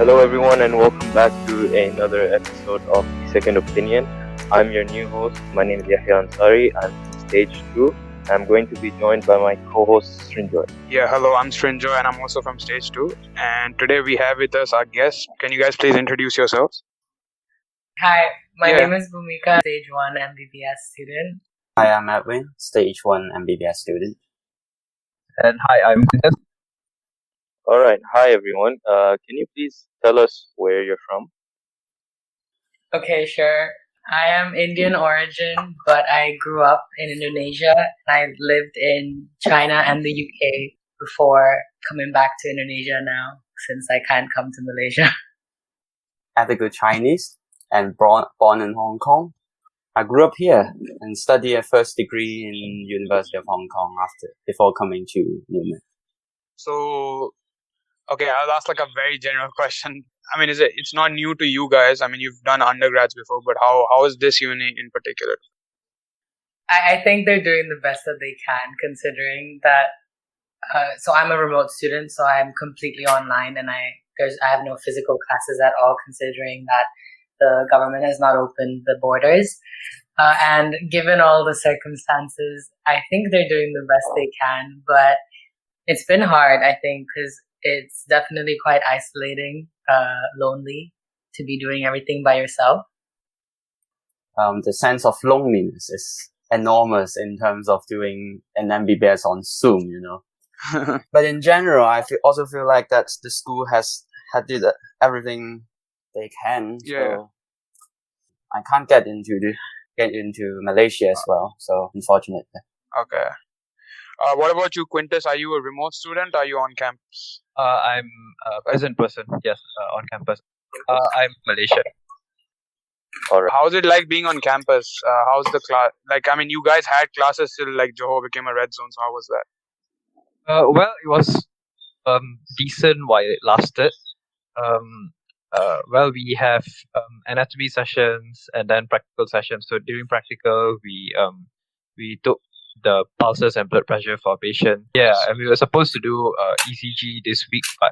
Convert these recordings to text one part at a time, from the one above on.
Hello, everyone, and welcome back to another episode of The Second Opinion. I'm your new host. My name is Yahiya Ansari. I'm from Stage 2. I'm going to be joined by my co-host, Srinjoy. Yeah, hello, I'm Srinjoy and I'm also from Stage 2. And today we have with us our guest. Can you guys please introduce yourselves? Hi, my name is Bhumika, Stage 1 MBBS student. Hi, I'm Edwin, Stage 1 MBBS student. And hi, I'm Quintus. All right. Hi, everyone. Can you please tell us where you're from? Okay, sure. I am Indian origin, but I grew up in Indonesia and I lived in China and the UK before coming back to Indonesia now, since I can't come to Malaysia. I have a good Chinese and born in Hong Kong. I grew up here and studied a first degree in University of Hong Kong before coming to UMaine. So, okay, I'll ask like a very general question. I mean, it's not new to you guys. I mean, you've done undergrads before, but how is this uni in particular? I think they're doing the best that they can, considering that. So I'm a remote student, so I'm completely online, and I have no physical classes at all, considering that the government has not opened the borders. And given all the circumstances, I think they're doing the best they can, but it's been hard, I think, because it's definitely quite isolating, lonely to be doing everything by yourself. The sense of loneliness is enormous in terms of doing an MBBS on Zoom, But in general, I also feel like that the school has did everything they can. Yeah. So I can't get into Malaysia as well. So unfortunately. Okay. What about you, Quintus? Are you a remote student? Are you on campus? I'm a present person, yes, on campus. I'm Malaysian. All right. How's it like being on campus? How's the class? Like, I mean, you guys had classes till like Johor became a red zone. So how was that? Well, it was decent while it lasted. Well, we have anatomy sessions and then practical sessions. So during practical, we took the pulses and blood pressure for a patient. Yeah, and we were supposed to do ECG this week, but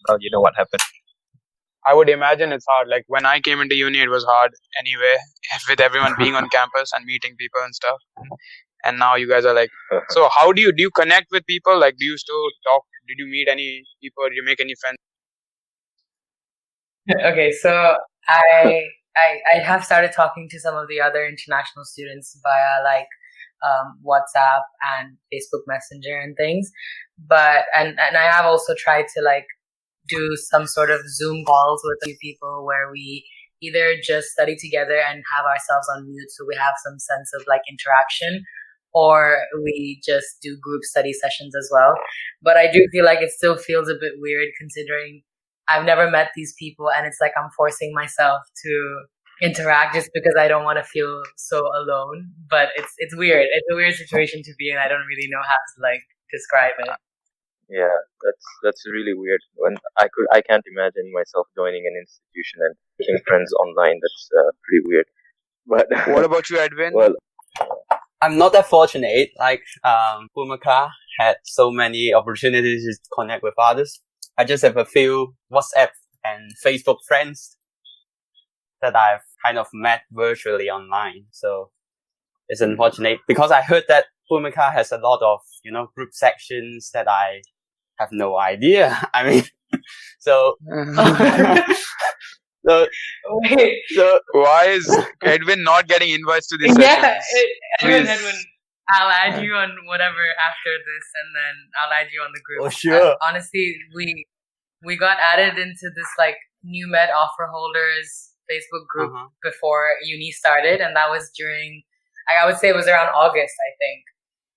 well, you know what happened. I would imagine it's hard. Like when I came into uni, it was hard anyway, with everyone being on campus and meeting people and stuff. And now you guys are like, so how do you connect with people? Like, do you still talk? Did you meet any people? Did you make any friends? Okay, so I have started talking to some of the other international students via WhatsApp and Facebook Messenger and things, but and I have also tried to do some sort of Zoom calls with a few people where we either just study together and have ourselves on mute so we have some sense of interaction, or we just do group study sessions as well. But I do feel like it still feels a bit weird considering I've never met these people, and it's like I'm forcing myself to interact just because I don't want to feel so alone. But it's weird. It's a weird situation to be in. I don't really know how to describe it. Yeah, that's really weird. When I can't imagine myself joining an institution and making friends online. That's pretty weird. But What about you, Edwin? well, I'm not that fortunate. Bhumika had so many opportunities to connect with others. I just have a few WhatsApp and Facebook friends that I've kind of met virtually online. So it's unfortunate because I heard that Bhumika has a lot of, group sections that I have no idea. I mean, so, Wait. so Why is Edwin not getting invites to these Yeah, sessions? Edwin, I'll add you on whatever after this, and then I'll add you on the group. Oh, sure. Honestly, we got added into this new med offer holders Facebook group before uni started, and that was during, I would say it was around August, I think.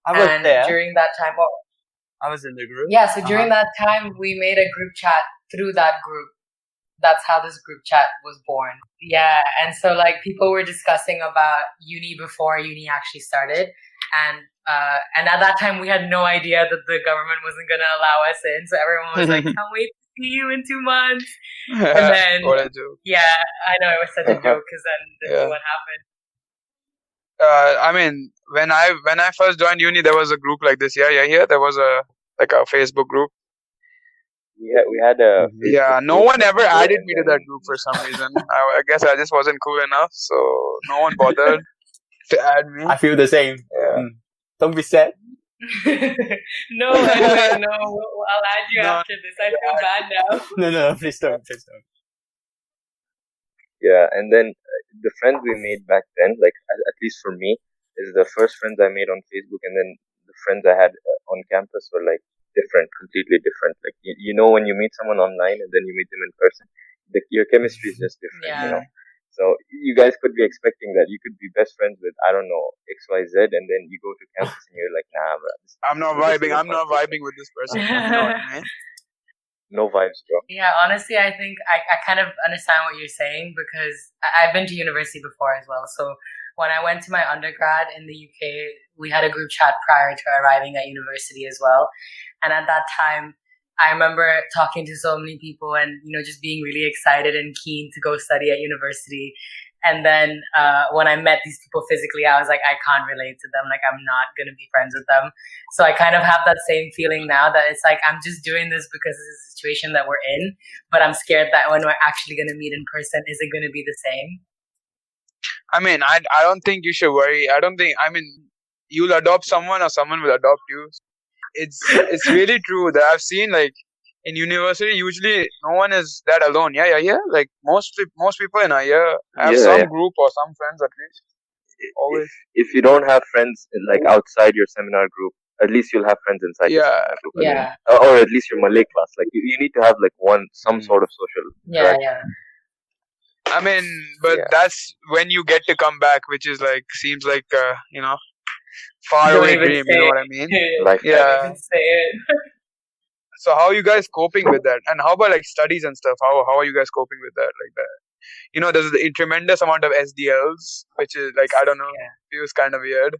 I was And there. during that time, I was in the group. yeah, so during that time, we made a group chat through that group. That's how this group chat was born. Yeah, and so people were discussing about uni before uni actually started, and at that time we had no idea that the government wasn't gonna allow us in. So everyone was like, "Can't wait to see you in 2 months." And then, What a joke. yeah, I know it was such a joke because then this is Yeah. what happened. I mean, when I first joined uni, there was a group like this. Yeah, there was a Facebook group. we had a Yeah, Facebook no group one ever before, added and me to then that group for some reason. I guess I just wasn't cool enough, so no one bothered to add me. I feel the same. yeah. Don't be sad. No, Edwin, no. I'll add you No. after this. I feel bad now. No, please don't. Yeah, and then the friends we made back then, like at least for me, is the first friends I made on Facebook, and then the friends I had on campus were like different, completely different. Like you know, when you meet someone online and then you meet them in person, your chemistry is just different, you know. Yeah. So you guys could be expecting that you could be best friends with, I don't know, XYZ, and then you go to campus and you're like, nah, bro, I'm not vibing. I'm not vibing with this person. You know what I mean? No vibes, bro. Yeah, honestly, I think I kind of understand what you're saying because I've been to university before as well. So when I went to my undergrad in the UK, we had a group chat prior to arriving at university as well. And at that time, I remember talking to so many people and, you know, just being really excited and keen to go study at university. And then when I met these people physically, I was like, I can't relate to them. Like, I'm not going to be friends with them. So I kind of have that same feeling now that it's like, I'm just doing this because this is a situation that we're in. But I'm scared that when we're actually going to meet in person, is it going to be the same? I mean, I don't think you should worry. You'll adopt someone or someone will adopt you. It's really true that I've seen, like, in university, usually no one is that alone. Yeah. Like most people in a year have some group or some friends at least. Always. If you don't have friends like outside your seminar group, at least you'll have friends inside your seminar group. Yeah. Or at least your Malay class. Like you need to have like some sort of social. Yeah. I mean, but that's when you get to come back, which is like seems like far away dream. You know what I mean? Like Don't even say it. So how are you guys coping with that? And how about like studies and stuff? How are you guys coping with that? Like that, you know, there's a tremendous amount of SDLs, which is like, I don't know, feels kind of weird.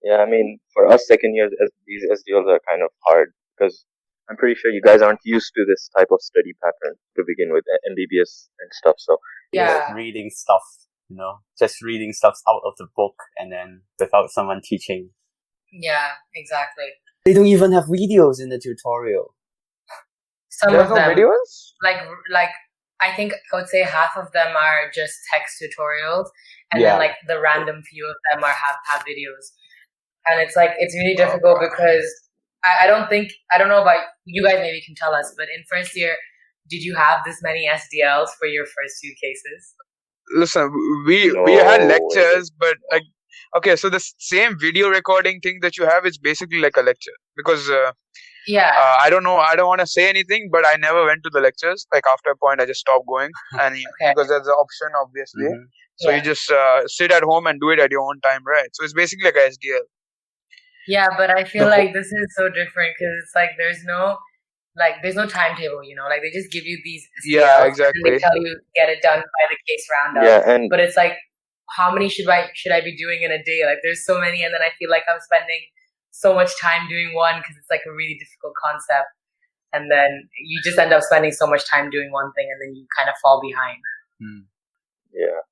Yeah, I mean, for us second years, these SDLs are kind of hard because I'm pretty sure you guys aren't used to this type of study pattern to begin with, MBBS and stuff. So yeah, reading stuff, you know, just reading stuff out of the book and then without someone teaching. Yeah, exactly. They don't even have videos in the tutorial. Some There's of them, videos? like I think I would say half of them are just text tutorials, and then like the random few of them have videos, and it's like it's really difficult because I don't know about you guys. Maybe you can tell us, but in first year, did you have this many SDLs for your first few cases? Listen, we had lectures, but like. Okay, so the same video recording thing that you have is basically like a lecture because I don't know, I don't want to say anything, but I never went to the lectures. Like after a point, I just stopped going, and because there's an option, obviously. Mm-hmm. So you just sit at home and do it at your own time, right? So it's basically like a SDL. Yeah, but I feel like this is so different because it's like there's no timetable, you know, like they just give you these SDLs, yeah, exactly, and they tell you get it done by the case roundup. Yeah, but it's like, how many should I be doing in a day? Like there's so many, and then I feel like I'm spending so much time doing one because it's like a really difficult concept, and then you just end up spending so much time doing one thing, and then you kind of fall behind. Yeah,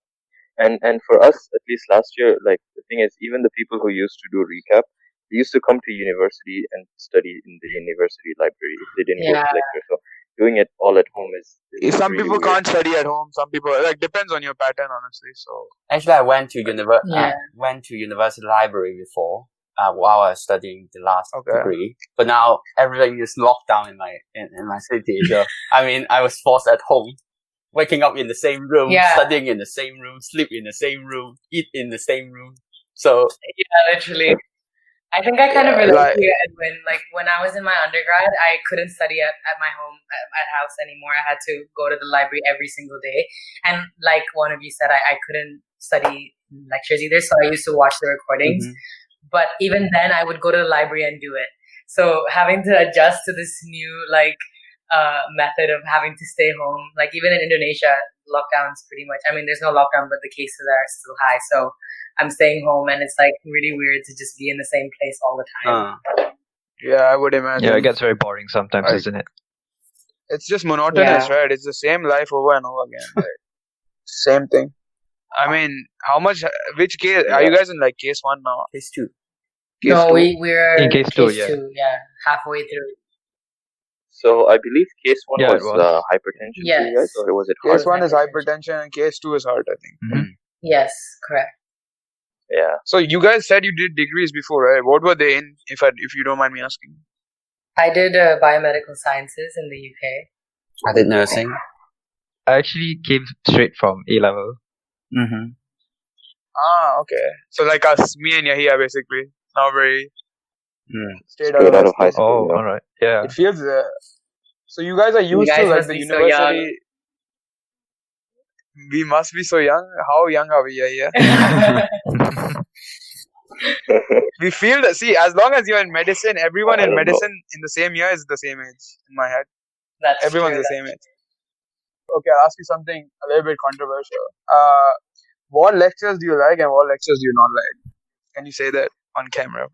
and for us, at least last year, like the thing is, even the people who used to do recap, they used to come to university and study in the university library if they didn't go to lecture. So doing it all at home is some really people weird. Can't study at home. Some people, like, depends on your pattern, honestly. So actually, I went to university library before while I was studying the last degree. But now everything is locked down in my city. So I mean, I was forced at home, waking up in the same room, studying in the same room, sleep in the same room, eat in the same room. So literally. I think I kind of relate to you, Edwin. Like when I was in my undergrad, I couldn't study at my home at house anymore. I had to go to the library every single day, and like one of you said, I couldn't study lectures either. So I used to watch the recordings. Mm-hmm. But even then, I would go to the library and do it. So having to adjust to this new method of having to stay home, like even in Indonesia, lockdown's pretty much. I mean, there's no lockdown, but the cases are still high. So I'm staying home, and it's like really weird to just be in the same place all the time. Yeah, I would imagine. Yeah, it gets very boring sometimes, isn't it? It's just monotonous, right? It's the same life over and over again. Right? Same thing. I mean, which case, are you guys in like case 1 now? Case 2. We're in case 2, yeah, halfway through. So I believe case 1 Yeah, it was was. hypertension for you guys, Yes. or was it heart? Case 1 is hypertension. hypertension and case 2 is heart, I think. Mhm. Yes, correct. Yeah. So you guys said you did degrees before, right? What were they in, if you don't mind me asking? I did biomedical sciences in the UK. I did nursing. I actually came straight from A level. Mm-hmm. Ah, okay. So like us, me and Yahiya basically. Not very straight Straight out of high school. school. Oh, all right. Yeah. It feels so you guys are used to guys like must the be so university. young. We must be so young. How young are we, Yahiya? We feel that. See, as long as you're in medicine, everyone I in don't know. medicine in the same year is the same age in my head. That's Everyone's true. the same age. Okay, I'll ask you something a little bit controversial. What lectures do you like and what lectures do you not like? Can you say that on camera?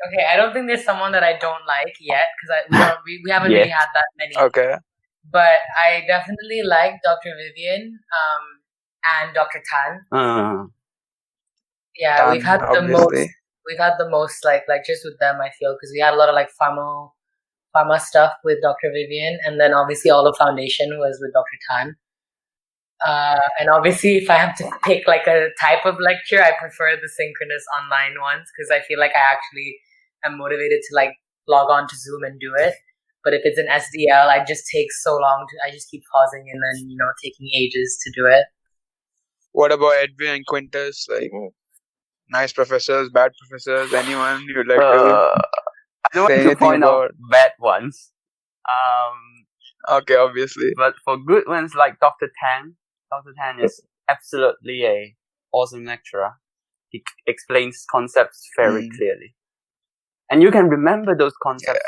Okay, I don't think there's someone that I don't like yet because we haven't really had that many. Okay. But I definitely like Dr. Vivian and Dr. Tan. Yeah, Tan, we've had obviously. the most like lectures with them, I feel, because we had a lot of like pharma stuff with Dr. Vivian, and then obviously all the foundation was with Dr. Tan. And obviously, if I have to pick like a type of lecture, I prefer the synchronous online ones because I feel like I actually am motivated to like log on to Zoom and do it. But if it's an SDL, I just take so long. I just keep pausing and then taking ages to do it. What about Edwin and Quintus? Like nice professors, bad professors, anyone you'd like to I don't say want to anything point out about? bad ones. Okay, obviously. But for good ones like Dr. Tan is absolutely a awesome lecturer. He explains concepts very clearly. And you can remember those concepts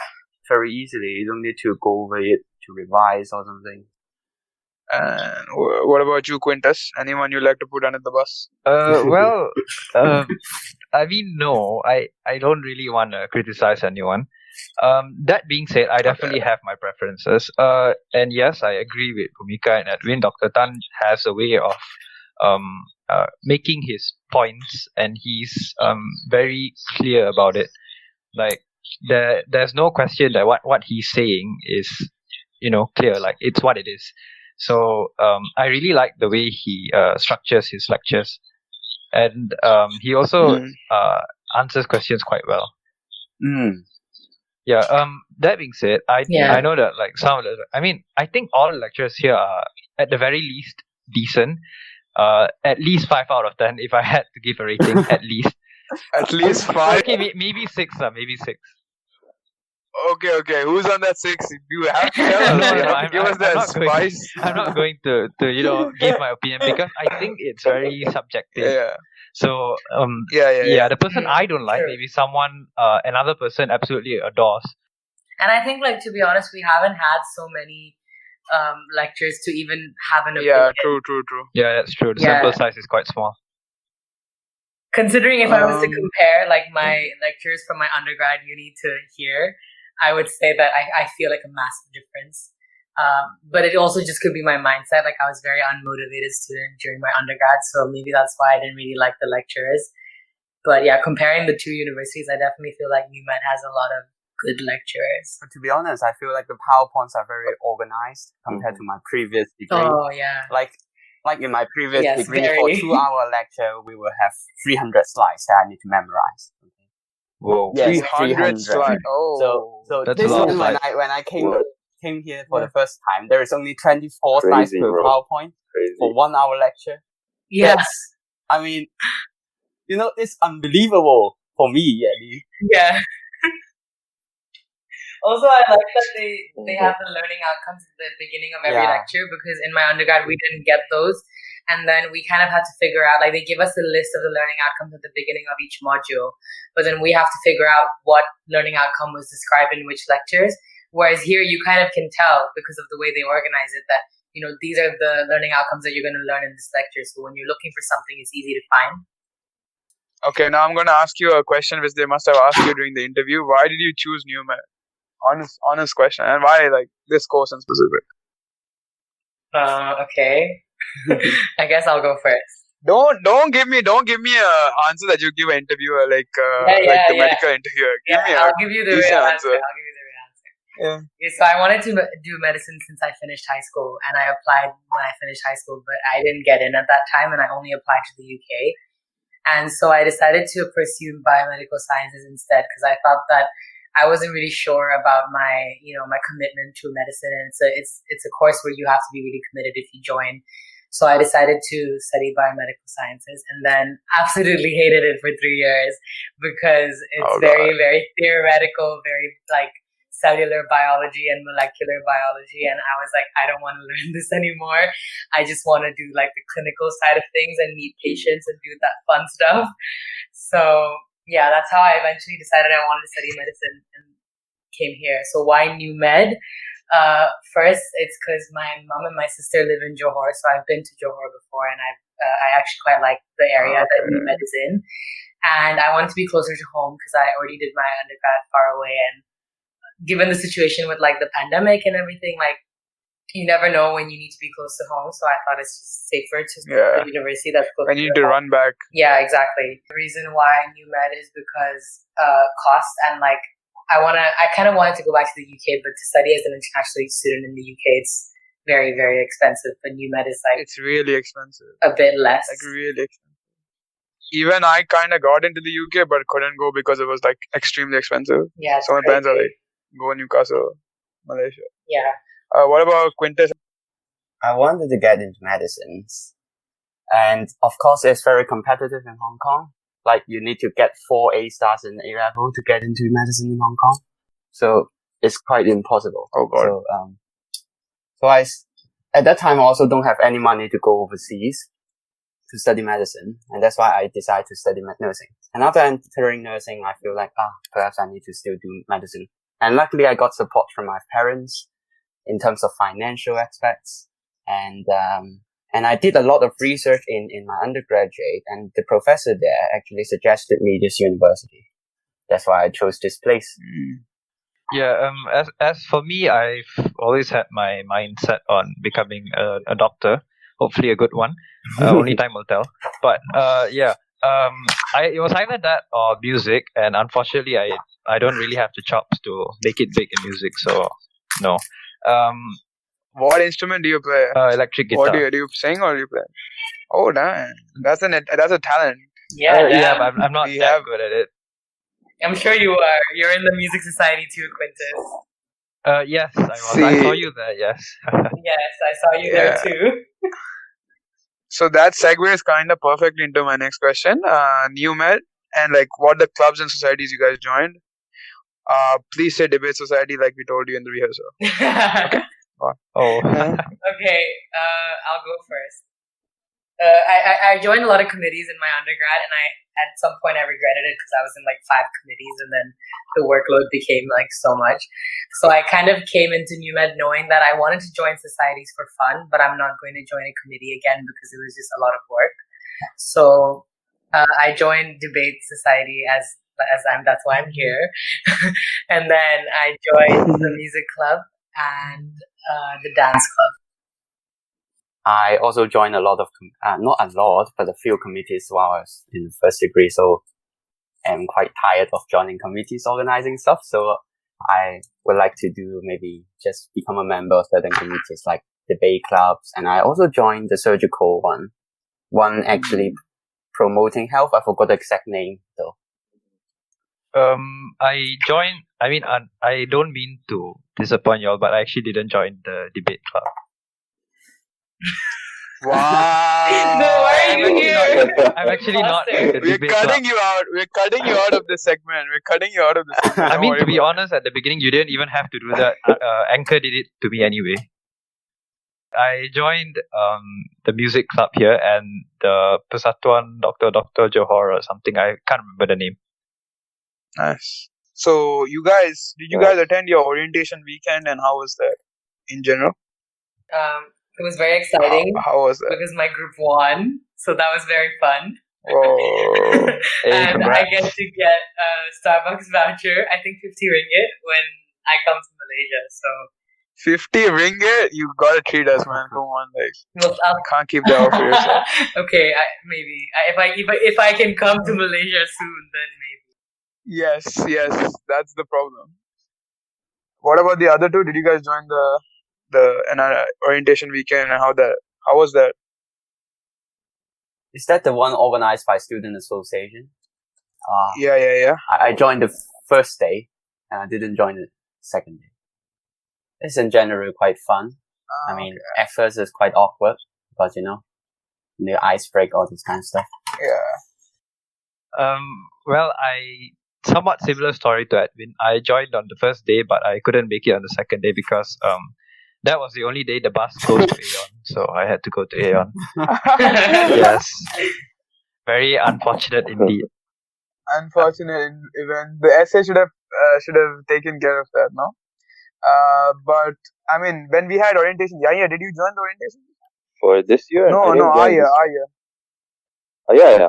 very easily. You don't need to go over it to revise or something. And what about you, Quintus? Anyone you like to put under the bus? Well, I mean, no, I don't really want to criticize anyone. That being said, I definitely have my preferences. And yes, I agree with Bhumika and Edwin. Dr. Tan has a way of making his points, and he's very clear about it. Like there's no question that what he's saying is clear. Like it's what it is. So I really like the way he structures his lectures, and he also answers questions quite well. Yeah. That being said, I know that like some of the, I mean, I think all lectures here are at the very least decent. At least 5 out of 10 if I had to give a rating. At least. At least 5. Okay, maybe 6. Maybe 6. Okay. Who's on that 6? You have to tell us. You have to give us that spice. I'm not going to give my opinion because I think it's very subjective. Yeah. So the person I don't like, maybe someone another person absolutely adores. And I think, like, to be honest, we haven't had so many lectures to even have an opinion. Yeah, true. Yeah, that's true. The sample size is quite small. Considering if I was to compare like my lectures from my undergrad uni to here, I would say that I feel like a massive difference. But it also just could be my mindset. Like, I was very unmotivated student during my undergrad, so maybe that's why I didn't really like the lecturers. But yeah, comparing the two universities, I definitely feel like UMed has a lot of good lecturers. But to be honest, I feel like the PowerPoints are very organized compared to my previous degree. Oh yeah. Like in my previous degree, very. for 2-hour lecture, we will have 300 slides that I need to memorize. Okay. Whoa. Yes, 300 slides. Oh. So that's this a lot one, of when I came here for the first time, there is only 24 slides per PowerPoint for 1 hour lecture. Yes. I mean, it's unbelievable for me, at least. Yeah. Also, I like that they have the learning outcomes at the beginning of every lecture, because in my undergrad we didn't get those, and then we kind of had to figure out, like, they give us a list of the learning outcomes at the beginning of each module, but then we have to figure out what learning outcome was described in which lectures. Whereas here you kind of can tell, because of the way they organize it, that these are the learning outcomes that you're going to learn in this lecture. So when you're looking for something, it's easy to find. Okay, now I'm going to ask you a question which they must have asked you during the interview. Why did you choose NUMED? Honest question. And why, like, this course in specific? Okay. I guess I'll go first. Don't give me a answer that you give an interviewer like the medical interviewer. Give me I'll give you the real decent answer. I'll give you the real answer. Yeah. Okay, so I wanted to do medicine since I finished high school, and I applied when I finished high school, but I didn't get in at that time, and I only applied to the UK. And so I decided to pursue biomedical sciences instead because I thought that I wasn't really sure about my commitment to medicine, and it's a course where you have to be really committed if you join. So I decided to study biomedical sciences, and then absolutely hated it for 3 years because it's very, very theoretical, very like cellular biology and molecular biology, and I was like, I don't want to learn this anymore. I just want to do like the clinical side of things and meet patients and do that fun stuff. So yeah, that's how I eventually decided I wanted to study medicine and came here. So why New Med? First, it's because my mom and my sister live in Johor, so I've been to Johor before, and I actually quite like the area that New Med is in, and I wanted to be closer to home because I already did my undergrad far away, and given the situation with like the pandemic and everything, like you never know when you need to be close to home. So I thought it's just safer to go to the university that's close. I need to run back. Yeah, exactly. The reason why New Med is because cost and like I kind of wanted to go back to the UK, but to study as an international student in the UK, it's very, very expensive. But New Med is like it's really expensive. A bit less. Like really expensive. Even I kind of got into the UK, but couldn't go because it was like extremely expensive. Yeah. So my parents are like, go Newcastle, Malaysia. Yeah. What about Quintus? I wanted to get into medicines. And of course, it's very competitive in Hong Kong. Like you need to get 4 A stars in A level to get into medicine in Hong Kong. So it's quite impossible. Oh God. So at that time, I also don't have any money to go overseas to study medicine. And that's why I decided to study nursing. And after entering nursing, I feel like, perhaps I need to still do medicine. And luckily I got support from my parents in terms of financial aspects. And I did a lot of research in my undergraduate, and the professor there actually suggested me this university. That's why I chose this place. Yeah, as for me, I've always had my mindset on becoming a doctor. Hopefully a good one. Only time will tell. But it was either that or music, and unfortunately I don't really have the chops to make it big in music, so no. What instrument do you play? Electric guitar. What do you sing or do you play? Oh damn, that's a talent. Yeah, but I'm not that good at it. I'm sure you are. You're in the music society too, Quintus. Yes, I was. I saw you there. Yes. Yes, I saw you there too. So that segues kind of perfectly into my next question. New Med and like what the clubs and societies you guys joined. Please say debate society like we told you in the rehearsal. Okay. Okay. I'll go first. I joined a lot of committees in my undergrad, and at some point I regretted it because I was in like 5 committees, and then the workload became like so much. So I kind of came into New Med knowing that I wanted to join societies for fun, but I'm not going to join a committee again because it was just a lot of work. So I joined debate society that's why I'm here. And then I joined the music club and the dance club. I also joined a lot of, not a lot, but a few committees while I was in first degree. So I'm quite tired of joining committees, organizing stuff. So I would like to do maybe just become a member of certain committees like debate clubs. And I also joined the surgical one actually promoting health. I forgot the exact name though. I joined. I mean, I don't mean to disappoint y'all, but I actually didn't join the debate club. Wow! No, why are you here? I'm actually not. We're cutting you out. We're cutting you out of this segment. I mean, to be honest, at the beginning, you didn't even have to do that. Anchor did it to me anyway. I joined the music club here and the Persatuan Dr. Johor or something. I can't remember the name. Nice. So, did you guys attend your orientation weekend, and how was that in general? It was very exciting. How was that? Because my group won, so that was very fun. Oh, and I get to get a Starbucks voucher, I think 50 ringgit, when I come to Malaysia. So 50 ringgit? You gotta treat us, man. Come on, like, Well, can't keep that all for yourself. okay, if I can come to Malaysia soon, then maybe. Yes, that's the problem. What about the other two? Did you guys join the orientation weekend, and how was that? Is that the one organized by Student Association? Yeah. I joined the first day, and I didn't join the second day. It's in general quite fun. I mean, at first it's quite awkward, but the ice break, all this kind of stuff. Yeah. Well, somewhat similar story to Edwin. I joined on the first day, but I couldn't make it on the second day because that was the only day the bus goes to Aeon, so I had to go to Aeon. Yes, very unfortunate indeed. Unfortunate event. The SA should have taken care of that, no? But I mean, when we had orientation, Yahiya, did you join the orientation? For this year? No, Yahiya. Yeah.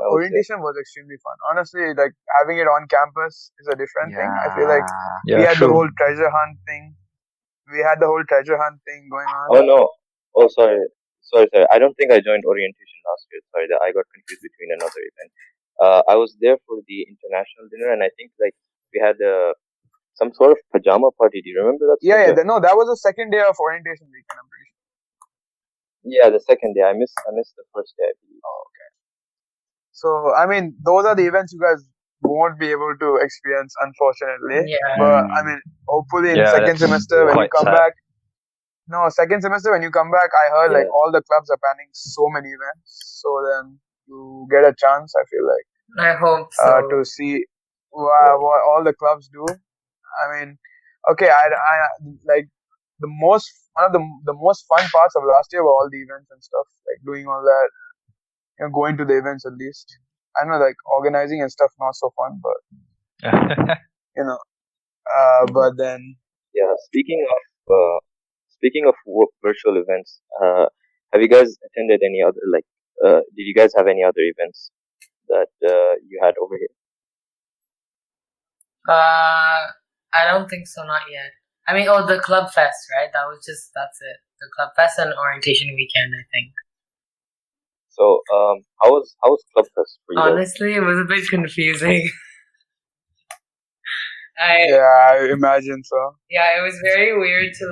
Orientation was extremely fun. Honestly, like having it on campus is a different thing. I feel like we had the whole treasure hunt thing. Going on. Oh no. Oh sorry. I don't think I joined orientation last year. Sorry, I got confused between another event. I was there for the international dinner, and I think like we had some sort of pajama party. Do you remember that? Yeah. That was the second day of orientation weekend. I'm pretty sure. Yeah, the second day. I missed the first day, I believe. Oh, okay. So I mean, those are the events you guys won't be able to experience, unfortunately. Yeah. But I mean, hopefully in second semester when you come back. No, second semester when you come back, I heard like all the clubs are planning so many events. So then you get a chance. I feel like. I hope so. To see what all the clubs do. I mean, okay, I like one of the most fun parts of last year were all the events and stuff, like doing all that, going to the events at least. I know, like organizing and stuff, not so fun, but but then. Yeah, speaking of virtual events, have you guys attended any other did you guys have any other events that you had over here? I don't think so, not yet. I mean, the Club Fest, right? That's it. The Club Fest and orientation weekend, I think. So, how was Club Fest for you? Honestly, it was a bit confusing. I imagine so. Yeah, it was very weird to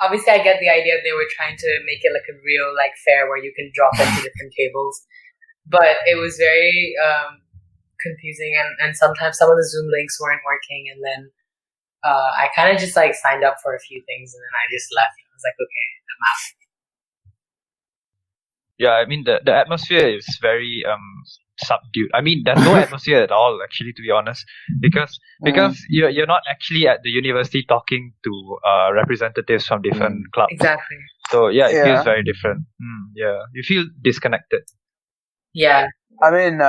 obviously I get the idea they were trying to make it like a real fair where you can drop into different tables, but it was very confusing and sometimes some of the Zoom links weren't working, and then I kind of just signed up for a few things and then I just left. I was like, okay, I'm out. Yeah, I mean the atmosphere is very subdued. I mean, there's no atmosphere at all, actually, to be honest, because you're not actually at the university talking to representatives from different clubs. Exactly. So it feels very different. You feel disconnected. Yeah. I mean,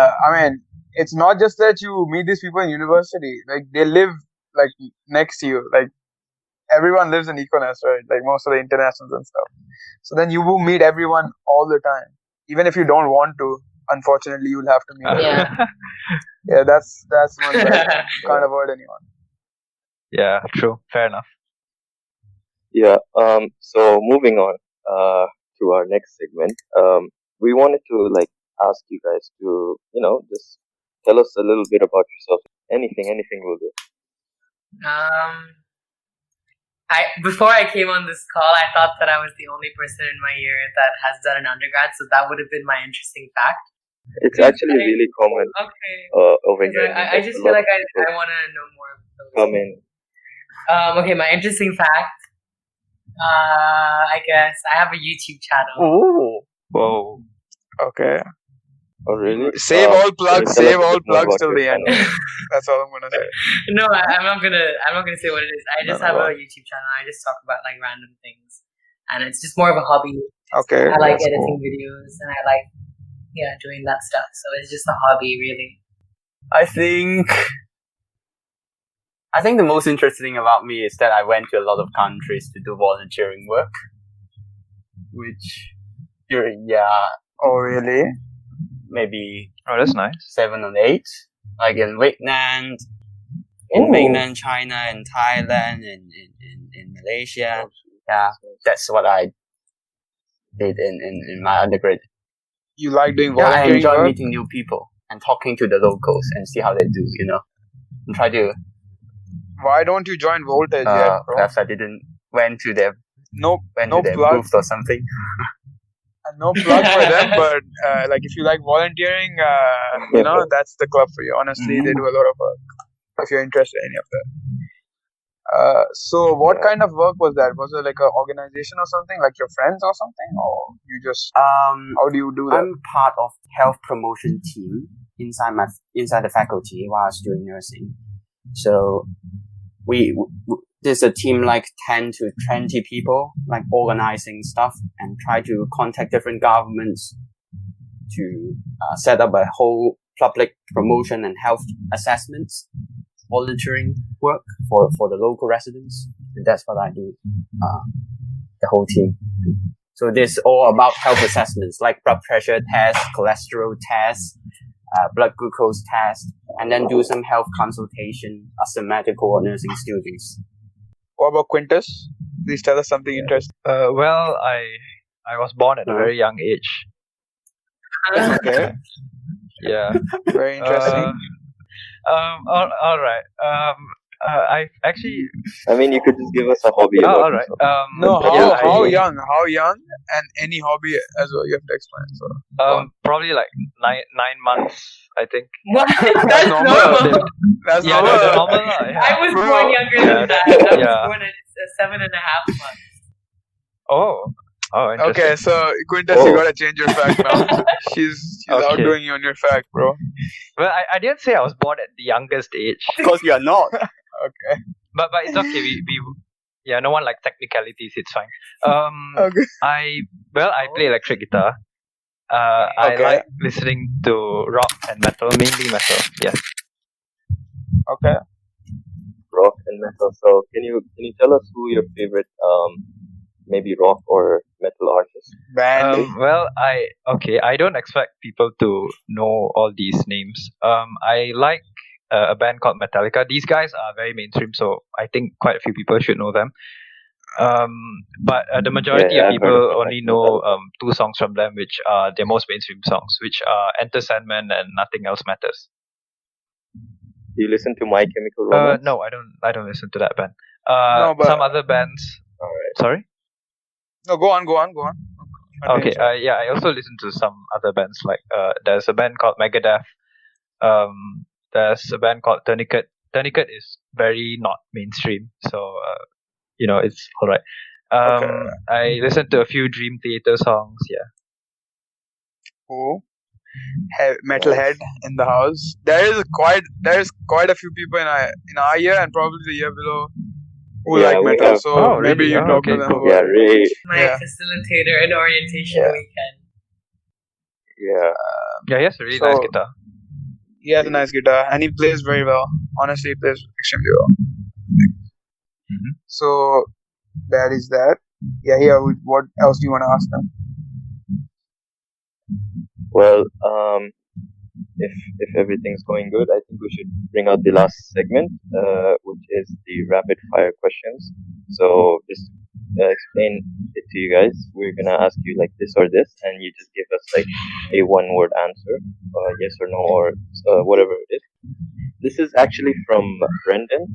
it's not just that you meet these people in university. Like they live next to you. Like everyone lives in Econas, right? Like most of the internationals and stuff. So then you will meet everyone all the time, even if you don't want to. Unfortunately, you'll have to meet everyone. Yeah, that's one that you can't avoid anyone. Yeah, true. Fair enough. Yeah. So moving on to our next segment. We wanted to ask you guys to just tell us a little bit about yourself. Anything will do. Before I came on this call, I thought that I was the only person in my year that has done an undergrad, so that would have been my interesting fact. It's actually really common over here. I just feel like I want to know more of those. Come in. Okay, my interesting fact. I guess I have a YouTube channel. Oh. Whoa. Okay. Oh really? Save all plugs till the end. That's all I'm gonna say. No, I'm not gonna say what it is. I just have a YouTube channel. I just talk about random things, and it's just more of a hobby. Okay. I like editing videos, and I like doing that stuff. So it's just a hobby, really. I think the most interesting thing about me is that I went to a lot of countries to do volunteering work, which Oh really? Maybe that's nice. 7 or 8, like in Vietnam, in mainland China, in Thailand, in Malaysia. Yeah, that's what I did in my undergrad. You like doing Yeah, I volunteering enjoy work? meeting new people and talking to the locals and see how they do, and try to. Why don't you join Voltage yet, bro? Perhaps I didn't went to their No plug. booth or something. No plug for them, but like if you like volunteering, that's the club for you. Honestly, they do a lot of work. If you're interested in any of that. So what kind of work was that? Was it like an organization or something, like your friends or something, or you just? How do you do that? I'm part of health promotion team inside the faculty while I was doing nursing. So there's a team like 10 to 20 people, like organizing stuff and try to contact different governments to set up a whole public promotion and health assessments, volunteering work for the local residents. And that's what I do, the whole team. So this is all about health assessments like blood pressure tests, cholesterol tests, blood glucose test, and then do some health consultation as a medical or nursing students. What about Quintus? Please tell us something interesting. Well, I was born at a very young age. Okay. Yeah. Very interesting. All right. I actually. I mean, you could just give us a hobby. All right. No, yeah, how young, and any hobby as well. You have to explain. So. Probably like 9 months, I think. What? That's normal. That's Yeah, normal. that's normal. Yeah. I was Bro. born younger than that. I was born at 7.5 months. Oh, interesting. Okay, so Quintus, you gotta change your fact now. She's Okay. outdoing you on your fact, bro. Well, I didn't say I was born at the youngest age, Of course, you are not. Okay. but it's okay. We no one like technicalities. It's fine. Okay. I play electric guitar. I Okay. like listening to rock and metal, mainly metal. Yes. Okay. Rock and metal. So can you tell us who your favorite maybe rock or metal artist? Band. Well, I don't expect people to know all these names. I like a band called Metallica. These guys are very mainstream, so I think quite a few people should know them. But the majority Yeah, of I've people heard of only know two songs from them, which are their most mainstream songs, which are Enter Sandman and Nothing Else Matters. Do you listen to My Chemical Romance? No, I don't listen to that band. No, but- Some other bands. Alright. Sorry. No, go on. Okay. Yeah, I also listen to some other bands. Like there's a band called Megadeth. There's a band called Tourniquet. Tourniquet is very not mainstream, so it's all right. Okay. I listen to a few Dream Theater songs. Yeah. Cool. Metalhead in the house. There is quite a few people in our year and probably the year below who Yeah, like we metal. have- So Oh, maybe really? you Oh, talk okay, to them. cool. about Yeah, it. Ray. My Yeah. facilitator in orientation Yeah. weekend. Yeah. Yeah, he has a really So- nice guitar. He has a nice guitar and he plays very well. Honestly, he plays extremely well. Mhm. So that is that. Yeah. What else do you want to ask them? Well, if everything's going good, I think we should bring out the last segment, which is the rapid fire questions. So just explain it to you guys. We're gonna ask you like this or this, and you just give us like a one-word answer, yes or no, or whatever it is. This is actually from Brendan.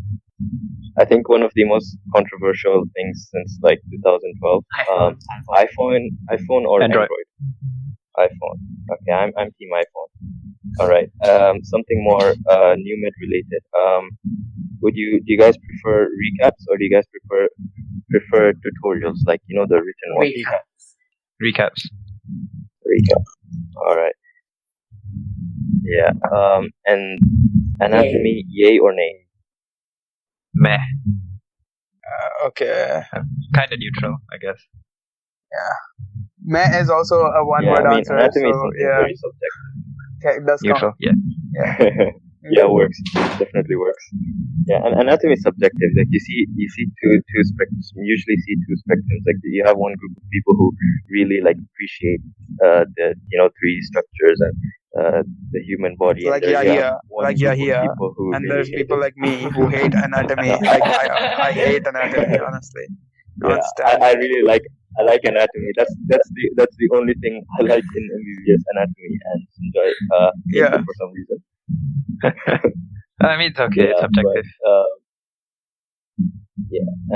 I think one of the most controversial things since like 2012. iPhone or Android. iPhone. Okay, I'm team iPhone. All right. Something more new med related. Do you guys prefer recaps or do you guys prefer tutorials like the written one? Recaps. Recap. All right. Yeah. And anatomy, yay or nay? Meh. Okay. Kind of neutral, I guess. Meh is also a one-word answer. Anatomy is So something yeah, very subjective. okay, it does Neutral. count. Yeah. Yeah, it works. Definitely works. Yeah, and anatomy is subjective. Like you see two spectrums. You usually see two spectrums. Like you have one group of people who really like appreciate the 3D structures, and the human body. Like and Yahiya, one like group of Yahiya, people who and really there's hate people it. like me who hate anatomy. Like I hate anatomy, honestly. Yeah, Can't stand I it. really like. I like anatomy. That's the only thing I like in MBBS, anatomy and Srinjoy hates Yeah. it for some reason. I mean, it's okay. It's Yeah, subjective. but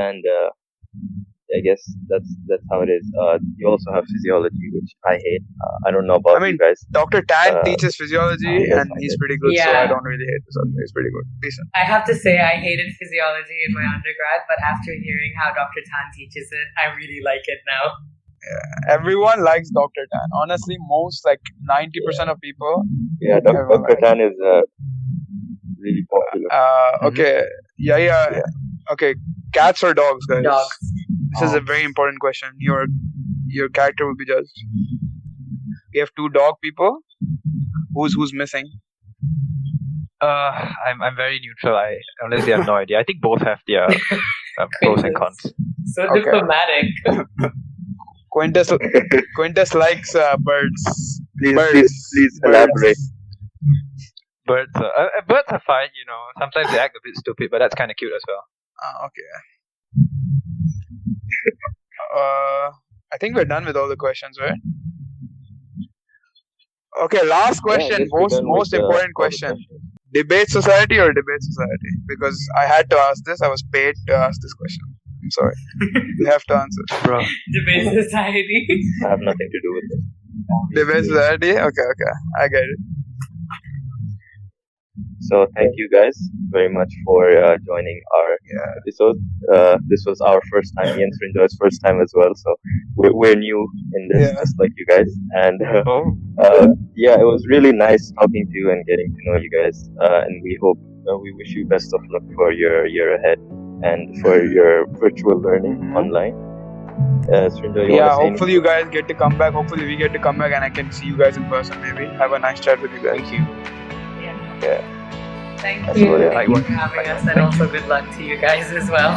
and I guess that's how it is. You also have physiology, which I hate. I don't know about I mean, you guys. Dr. Tan Uh, teaches physiology, yes, and he's pretty good, so I Yeah. don't really hate this. He's pretty good. Decent. I have to say, I hated physiology in my undergrad, but after hearing how Dr. Tan teaches it, I really like it now. Everyone likes Dr. Tan. Honestly, most, like 90% of people. Yeah, Everyone Dr. Tan is really popular. Okay. Yeah. Okay. Cats or dogs, guys? Dogs. This is a very important question. Your character will be judged. We have 2 dog people. Who's missing? I'm very neutral. I honestly have no idea. I think both have their pros and cons. So Okay. diplomatic. Quintus likes birds. Please elaborate. Birds are fine, you know. Sometimes they act a bit stupid, but that's kind of cute as well. Okay. I think we're done with all the questions, right? Okay, last question. Yeah, I guess we're done Most with, important all the question. questions. Debate society or debate society? Because I had to ask this. I was paid to ask this question. I'm sorry. You have to answer. Bro. Debate society. I have nothing to do with it. Debate society? Okay. I get it. So thank you guys very much for joining our episode. This was our first time, Ian Srinjoy's first time as well. So we're new in this, Yeah. just like you guys. And it was really nice talking to you and getting to know you guys. And we wish you best of luck for your year ahead and for your virtual learning online. Srinjoy, you Yeah, wanna say hopefully you guys get to come back. Hopefully we get to come back and I can see you guys in person maybe. Have a nice chat with you guys. Thank you. Thank That's you. what I Thank you like. for having us, and also good luck to you guys as well.